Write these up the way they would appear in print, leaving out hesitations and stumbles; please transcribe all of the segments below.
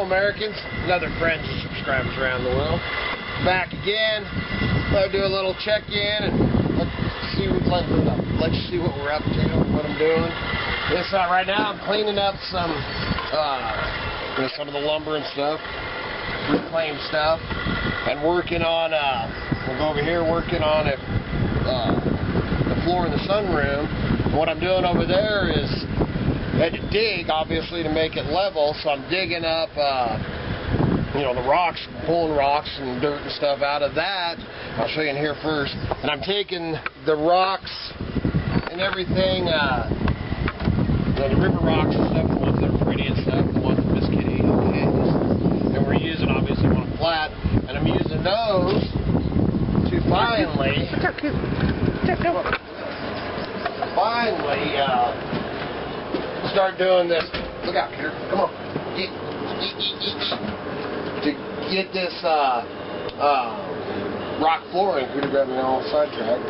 Americans and other friends and subscribers around the world. Back again. I'll do a little check-in and let's see what we're up to, what I'm doing. This right now I'm cleaning up some of the lumber and stuff, reclaimed stuff, and working on we'll go over here working on the floor in the sunroom. And what I'm doing over there is I had to dig, obviously, to make it level, so I'm digging up, the rocks, pulling rocks and dirt and stuff out of that. I'll show you in here first. And I'm taking the rocks and everything, the river rocks and stuff, the ones that are pretty and stuff, the ones that Miss Kitty, okay, and we're using, obviously, one flat, and I'm using those to finally, start doing this. Look out, kidder. Come on. To get this rock flooring. Cooter got me all sidetracked.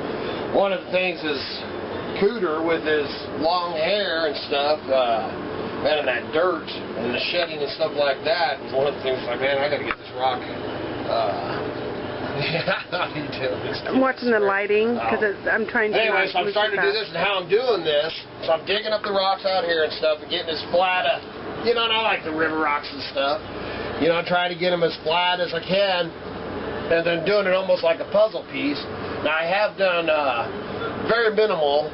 One of the things is Cooter, with his long hair and stuff, and that dirt and the shedding and stuff like that, is one of the things like, man, I got to get this rock. I'm watching the lighting because I'm trying to. Anyway, so I'm starting to do this, and how I'm doing this, so I'm digging up the rocks out here and stuff, and getting as flat, and I like the river rocks and stuff. Trying to get them as flat as I can, and then doing it almost like a puzzle piece. Now I have done very minimal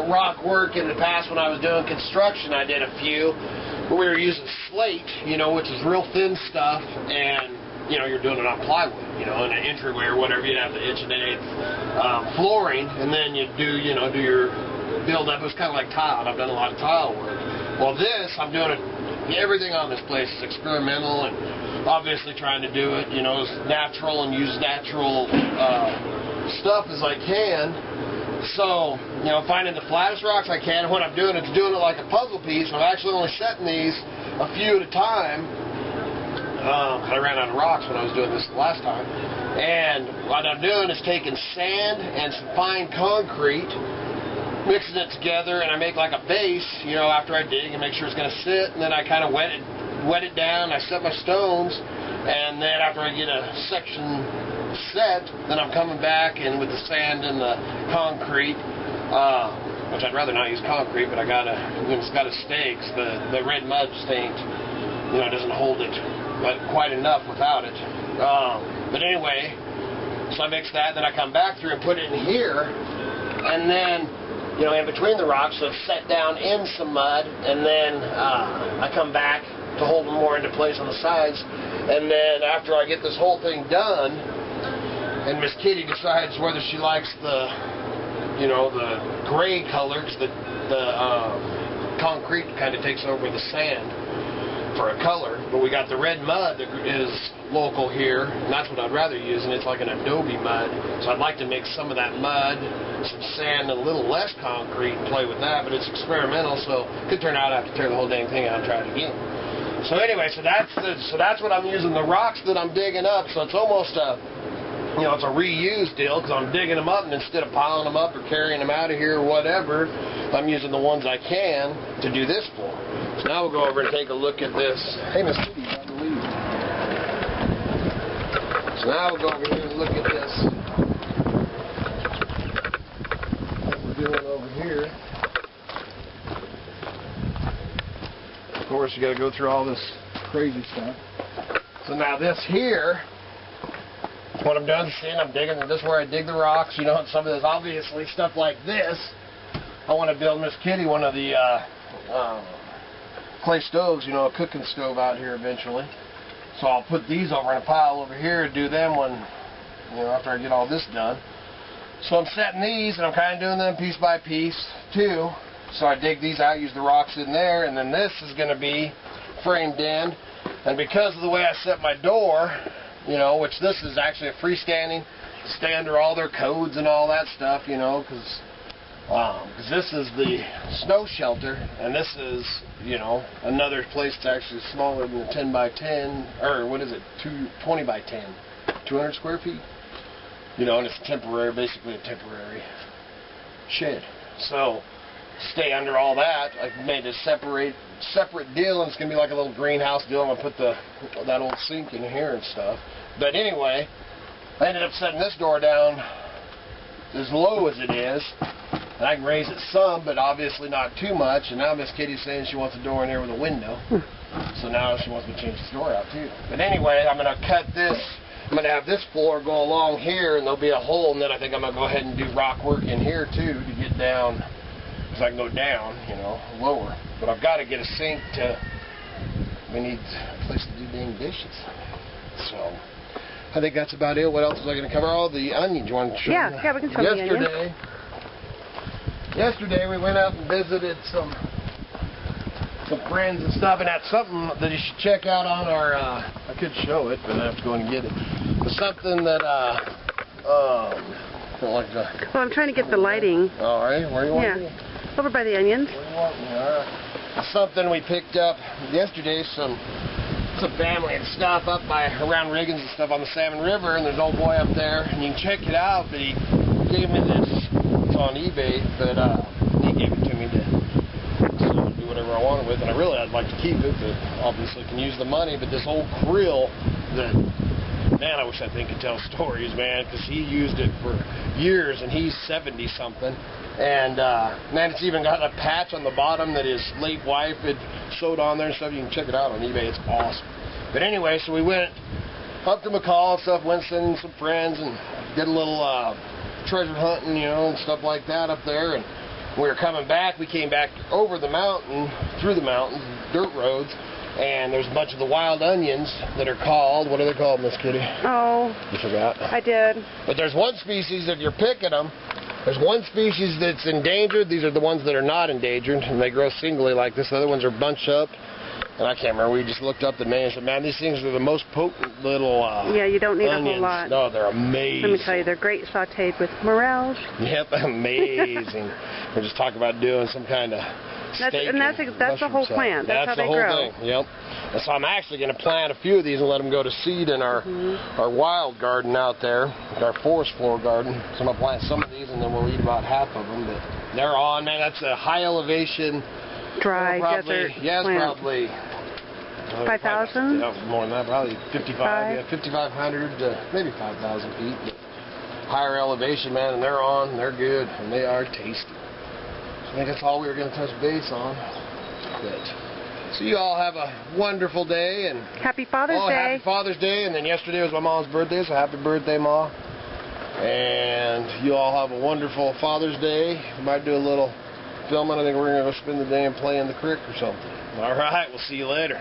rock work in the past when I was doing construction. I did a few, but we were using slate, which is real thin stuff, and you're doing it on plywood, in an entryway or whatever. You'd have the 1.8" flooring, and then you do your build up. It was kind of like tile, and I've done a lot of tile work. Well, this, I'm doing it, everything on this place is experimental, and obviously trying to do it, as natural and use natural stuff as I can. So, finding the flattest rocks I can, and what I'm doing is doing it like a puzzle piece. I'm actually only setting these a few at a time. I ran out of rocks when I was doing this the last time. And what I'm doing is taking sand and some fine concrete, mixing it together, and I make like a base, after I dig and make sure it's going to sit, and then I kind of wet it down, I set my stones, and then after I get a section set, then I'm coming back and with the sand and the concrete, which I'd rather not use concrete, but it's got to stay, because the red mud stains, doesn't hold it quite enough without it. But anyway, so I mix that, then I come back through and put it in here, and then in between the rocks, so it's set down in some mud, and then I come back to hold them more into place on the sides, and then after I get this whole thing done, and Miss Kitty decides whether she likes the gray color, because the concrete kind of takes over the sand for a color, but we got the red mud that is local here, and that's what I'd rather use, and it's like an adobe mud, so I'd like to mix some of that mud, some sand, and a little less concrete and play with that, but it's experimental, so it could turn out I have to tear the whole dang thing out and try it again. So anyway, so that's what I'm using, the rocks that I'm digging up, so it's almost it's a reuse deal, because I'm digging them up, and instead of piling them up or carrying them out of here or whatever, I'm using the ones I can to do this for. So now we'll go over and take a look at this. Hey, Miss Kitty, I believe. So now we'll go over here and look at this. What we're doing over here. Of course, you got to go through all this crazy stuff. So now this here, what I'm doing, seeing, I'm digging, this is where I dig the rocks, and some of this, obviously, stuff like this, I want to build Miss Kitty one of the clay stoves, a cooking stove out here eventually. So I'll put these over in a pile over here and do them when, after I get all this done. So I'm setting these, and I'm kind of doing them piece by piece, too. So I dig these out, use the rocks in there, and then this is going to be framed in. And because of the way I set my door, which this is actually a freestanding, stay under all their codes and all that stuff, because this is the snow shelter, and this is, another place that's actually smaller than the 10 by 10, or what is it, 20 by 10, 200 square feet, and it's temporary, basically a temporary shed. So stay under all that. I made a separate deal, and it's gonna be like a little greenhouse deal. I'm gonna put that old sink in here and stuff. But anyway, I ended up setting this door down as low as it is, and I can raise it some, but obviously not too much. And now Miss Kitty's saying she wants a door in here with a window, so now she wants me to change this door out too. But anyway, I'm gonna cut this. I'm gonna have this floor go along here, and there'll be a hole, and then I think I'm gonna go ahead and do rock work in here too to get down, because I can go down, you know, lower. But I've got to get a sink we need a place to do dang dishes. So I think that's about it. What else was I going to cover? Oh, the onions. You want to show them? Yeah, we can show the onions. Yesterday we went out and visited some friends and stuff, and that's something that you should check out on our, I could show it, but I have to go and get it. It's something that, don't like the... Well, I'm trying to get the lighting. All right, where do you want me? Over by the onions. Where do you want me? All right. It's something we picked up yesterday, some family and stuff up around Riggins and stuff on the Salmon River, and there's an old boy up there, and you can check it out, but he gave me this. It's on eBay, but he gave it to me to do whatever I wanted with, and I'd like to keep it, but obviously can use the money. But this old krill that, man, I wish that thing could tell stories, man, because he used it for years, and he's 70-something. And, man, it's even got a patch on the bottom that his late wife had sewed on there and stuff. You can check it out on eBay. It's awesome. But anyway, so we went up to McCall and stuff, went sending some friends and did a little treasure hunting, you know, and stuff like that up there. And when we were coming back, we came back over the mountain, through the mountains, dirt roads, and there's a bunch of the wild onions that are called, what are they called, Miss Kitty? Oh. You forgot? I did. But there's one species, if you're picking them, there's one species that's endangered. These are the ones that are not endangered, and they grow singly like this. The other ones are bunched up. And I can't remember. We just looked up the name and said, man, these things are the most potent little yeah, you don't need onions. A whole lot. No, they're amazing. Let me tell you, they're great sautéed with morels. Yep, amazing. We're just talking about doing some kind of steak. And that's the whole plant. That's how they grow. That's the whole thing, yep. And so I'm actually going to plant a few of these and let them go to seed in our wild garden out there, our forest floor garden. So I'm going to plant some of these, and then we'll eat about half of them. But they're on, man. That's a high elevation. Dry desert yeah, it's plant. probably 5,000? More than that, probably 5,500 to maybe 5,000 feet. But higher elevation, man, and they're on, they're good, and they are tasty. So I think that's all we were going to touch base on. But, so you all have a wonderful day, and Happy Father's Day. Happy Father's Day, and then yesterday was my mom's birthday, so happy birthday, Ma. And you all have a wonderful Father's Day. We might do a little filming. I think we're going to go spend the day and play in the creek or something. All right, we'll see you later.